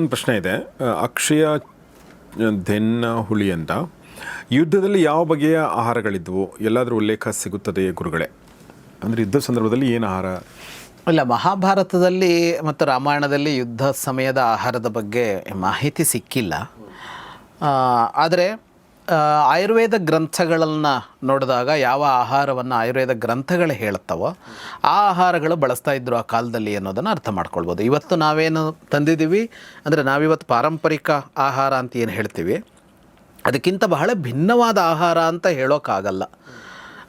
ಇನ್ನೊಂದು ಪ್ರಶ್ನೆ ಇದೆ. ಅಕ್ಷಯ ದೆನ್ನ ಹುಳಿ ಅಂತ, ಯುದ್ಧದಲ್ಲಿ ಯಾವ ಬಗೆಯ ಆಹಾರಗಳಿದ್ವು, ಎಲ್ಲಾದರೂ ಉಲ್ಲೇಖ ಸಿಗುತ್ತದೆಯೇ ಗುರುಗಳೇ? ಅಂದರೆ ಯುದ್ಧ ಸಂದರ್ಭದಲ್ಲಿ ಏನು ಆಹಾರ? ಇಲ್ಲ, ಮಹಾಭಾರತದಲ್ಲಿ ಮತ್ತು ರಾಮಾಯಣದಲ್ಲಿ ಯುದ್ಧ ಸಮಯದ ಆಹಾರದ ಬಗ್ಗೆ ಮಾಹಿತಿ ಸಿಕ್ಕಿಲ್ಲ. ಆದರೆ ಆಯುರ್ವೇದ ಗ್ರಂಥಗಳನ್ನು ನೋಡಿದಾಗ ಯಾವ ಆಹಾರವನ್ನು ಆಯುರ್ವೇದ ಗ್ರಂಥಗಳು ಹೇಳ್ತವೋ ಆ ಆಹಾರಗಳು ಬಳಸ್ತಾ ಇದ್ದರು ಆ ಕಾಲದಲ್ಲಿ ಅನ್ನೋದನ್ನು ಅರ್ಥ ಮಾಡ್ಕೊಳ್ಬೋದು. ಇವತ್ತು ನಾವೇನು ತಂದಿದ್ದೀವಿ ಅಂದರೆ ನಾವಿವತ್ತು ಪಾರಂಪರಿಕ ಆಹಾರ ಅಂತ ಏನು ಹೇಳ್ತೀವಿ, ಅದಕ್ಕಿಂತ ಬಹಳ ಭಿನ್ನವಾದ ಆಹಾರ ಅಂತ ಹೇಳೋಕ್ಕಾಗಲ್ಲ.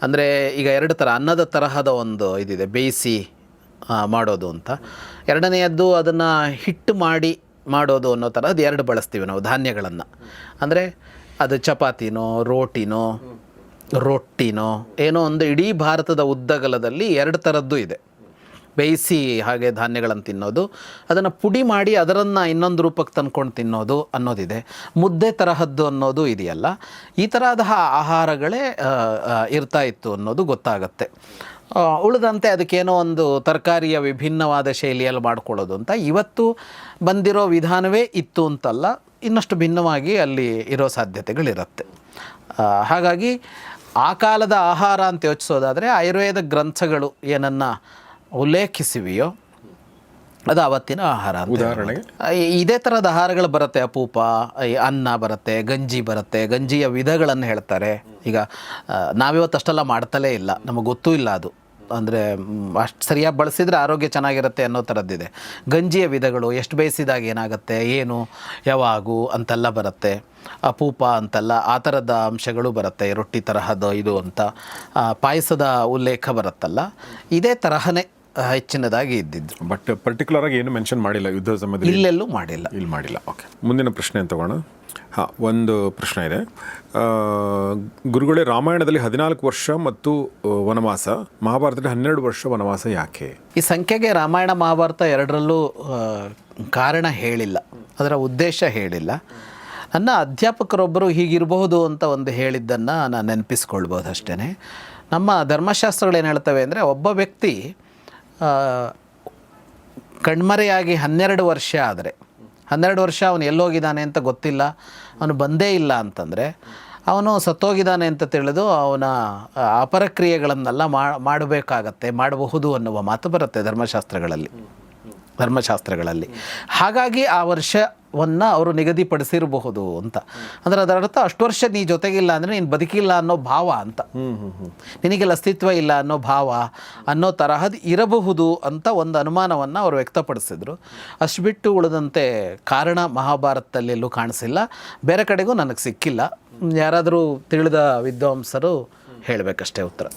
ಅಂದರೆ ಈಗ ಎರಡು ಥರ ಅನ್ನದ ತರಹದ ಒಂದು ಇದಿದೆ, ಬೇಯಿಸಿ ಮಾಡೋದು ಅಂತ. ಎರಡನೆಯದ್ದು ಅದನ್ನು ಹಿಟ್ಟು ಮಾಡಿ ಮಾಡೋದು ಅನ್ನೋ ಥರ ಅದು ಎರಡು ಬಳಸ್ತೀವಿ ನಾವು ಧಾನ್ಯಗಳನ್ನು. ಅಂದರೆ ಅದು ಚಪಾತಿನೋ ರೊಟ್ಟಿನೋ ಏನೋ ಒಂದು ಇಡೀ ಭಾರತದ ಉದ್ದಗಲದಲ್ಲಿ ಎರಡು ಥರದ್ದು ಇದೆ. ಬೇಯಿಸಿ ಹಾಗೆ ಧಾನ್ಯಗಳನ್ನು ತಿನ್ನೋದು, ಅದನ್ನು ಪುಡಿ ಮಾಡಿ ಅದರನ್ನು ಇನ್ನೊಂದು ರೂಪಕ್ಕೆ ತಂದ್ಕೊಂಡು ತಿನ್ನೋದು ಅನ್ನೋದಿದೆ. ಮುದ್ದೆ ತರಹದ್ದು ಅನ್ನೋದು ಇದೆಯಲ್ಲ, ಈ ತರಹದ ಆಹಾರಗಳೇ ಇರ್ತಾ ಇತ್ತು ಅನ್ನೋದು ಗೊತ್ತಾಗತ್ತೆ. ಉಳಿದಂತೆ ಅದಕ್ಕೇನೋ ಒಂದು ತರಕಾರಿಯ ವಿಭಿನ್ನವಾದ ಶೈಲಿಯಲ್ಲಿ ಮಾಡ್ಕೊಳ್ಳೋದು ಅಂತ ಇವತ್ತು ಬಂದಿರೋ ವಿಧಾನವೇ ಇತ್ತು ಅಂತಲ್ಲ, ಇನ್ನಷ್ಟು ಭಿನ್ನವಾಗಿ ಅಲ್ಲಿ ಇರೋ ಸಾಧ್ಯತೆಗಳಿರುತ್ತೆ. ಹಾಗಾಗಿ ಆ ಕಾಲದ ಆಹಾರ ಅಂತ ಯೋಚಿಸೋದಾದರೆ ಆಯುರ್ವೇದ ಗ್ರಂಥಗಳು ಏನನ್ನು ಉಲ್ಲೇಖಿಸಿವೆಯೋ ಅದು ಆವತ್ತಿನ ಆಹಾರ. ಉದಾಹರಣೆಗೆ ಇದೇ ಥರದ ಆಹಾರಗಳು ಬರುತ್ತೆ. ಅಪೂಪ, ಅನ್ನ ಬರುತ್ತೆ, ಗಂಜಿ ಬರುತ್ತೆ. ಗಂಜಿಯ ವಿಧಗಳನ್ನು ಹೇಳ್ತಾರೆ. ಈಗ ನಾವಿವತ್ತು ಅಷ್ಟೆಲ್ಲ ಮಾಡ್ತಲೇ ಇಲ್ಲ, ನಮಗೆ ಗೊತ್ತೂ ಇಲ್ಲ ಅದು. ಅಂದರೆ ಅಷ್ಟು ಸರಿಯಾಗಿ ಬಳಸಿದರೆ ಆರೋಗ್ಯ ಚೆನ್ನಾಗಿರುತ್ತೆ ಅನ್ನೋ ಥರದ್ದಿದೆ. ಗಂಜಿಯ ವಿಧಗಳು, ಎಷ್ಟು ಬೇಯಿಸಿದಾಗ ಏನಾಗುತ್ತೆ, ಏನು ಯಾವಾಗೂ ಅಂತೆಲ್ಲ ಬರುತ್ತೆ. ಅಪೂಪ ಅಂತೆಲ್ಲ ಆ ಥರದ ಅಂಶಗಳು ಬರುತ್ತೆ. ರೊಟ್ಟಿ ತರಹದ ಇದು ಅಂತ ಪಾಯಸದ ಉಲ್ಲೇಖ ಬರುತ್ತಲ್ಲ, ಇದೇ ತರಹನೇ ಹೆಚ್ಚಿನದಾಗಿ ಇದ್ದಿದ್ದು. ಬಟ್ ಪರ್ಟಿಕ್ಯುಲರ್ ಆಗಿ ಏನು ಮೆನ್ಷನ್ ಮಾಡಿಲ್ಲ ಯುದ್ಧ ಸಮಯದಲ್ಲಿ, ಇಲ್ಲೆಲ್ಲೂ ಮಾಡಿಲ್ಲ. ಇಲ್ಲಿ ಮಾಡಿಲ್ಲ. ಓಕೆ, ಮುಂದಿನ ಪ್ರಶ್ನೆ ಅಂತ ತಗೋಣ. ಒಂದು ಪ್ರಶ್ನೆ ಇದೆ. ಗುರುಗಳೇ, ರಾಮಾಯಣದಲ್ಲಿ 14 ವರ್ಷ ಮತ್ತು ವನವಾಸ, ಮಹಾಭಾರತದಲ್ಲಿ 12 ವರ್ಷ ವನವಾಸ ಯಾಕೆ? ಈ ಸಂಖ್ಯೆಗೆ ರಾಮಾಯಣ ಮಹಾಭಾರತ ಎರಡರಲ್ಲೂ ಕಾರಣ ಹೇಳಿಲ್ಲ, ಅದರ ಉದ್ದೇಶ ಹೇಳಿಲ್ಲ. ನನ್ನ ಅಧ್ಯಾಪಕರೊಬ್ಬರು ಹೀಗಿರಬಹುದು ಅಂತ ಒಂದು ಹೇಳಿದ್ದನ್ನು ನಾನು ನೆನಪಿಸ್ಕೊಳ್ಬೋದು ಅಷ್ಟೇ. ನಮ್ಮ ಧರ್ಮಶಾಸ್ತ್ರಗಳೇನು ಹೇಳ್ತವೆ ಅಂದರೆ, ಒಬ್ಬ ವ್ಯಕ್ತಿ ಕಣ್ಮರೆಯಾಗಿ 12 ವರ್ಷ ಆದರೆ, 12 ವರ್ಷ ಅವನು ಎಲ್ಲೋಗಿದ್ದಾನೆ ಅಂತ ಗೊತ್ತಿಲ್ಲ, ಅವನು ಬಂದೇ ಇಲ್ಲ ಅಂತಂದರೆ ಅವನು ಸತ್ತೋಗಿದ್ದಾನೆ ಅಂತ ತಿಳಿದು ಅವನ ಅಪರಕ್ರಿಯೆಗಳನ್ನೆಲ್ಲ ಮಾಡಬಹುದು ಅನ್ನುವ ಮಾತು ಬರುತ್ತೆ ಧರ್ಮಶಾಸ್ತ್ರಗಳಲ್ಲಿ. ಹಾಗಾಗಿ ಆ ವರ್ಷವನ್ನು ಅವರು ನಿಗದಿಪಡಿಸಿರಬಹುದು ಅಂತ. ಅಂದರೆ ಅದರ ಅರ್ಥ ಅಷ್ಟು ವರ್ಷ ನೀ ಜೊತೆಗಿಲ್ಲ ಅಂದರೆ ನೀನು ಬದುಕಿಲ್ಲ ಅನ್ನೋ ಭಾವ ಅಂತ, ನಿನಗೆಲ್ಲ ಅಸ್ತಿತ್ವ ಇಲ್ಲ ಅನ್ನೋ ಭಾವ ಅನ್ನೋ ತರಹದ ಇರಬಹುದು ಅಂತ ಒಂದು ಅನುಮಾನವನ್ನು ಅವರು ವ್ಯಕ್ತಪಡಿಸಿದ್ರು. ಅಷ್ಟು ಬಿಟ್ಟು ಉಳಿದಂತೆ ಕಾರಣ ಮಹಾಭಾರತದಲ್ಲಿ ಎಲ್ಲೂ ಕಾಣಿಸಿಲ್ಲ, ಬೇರೆ ಕಡೆಗೂ ನನಗೆ ಸಿಕ್ಕಿಲ್ಲ. ಯಾರಾದರೂ ತಿಳಿದ ವಿದ್ವಾಂಸರು ಹೇಳಬೇಕಷ್ಟೇ ಉತ್ತರ.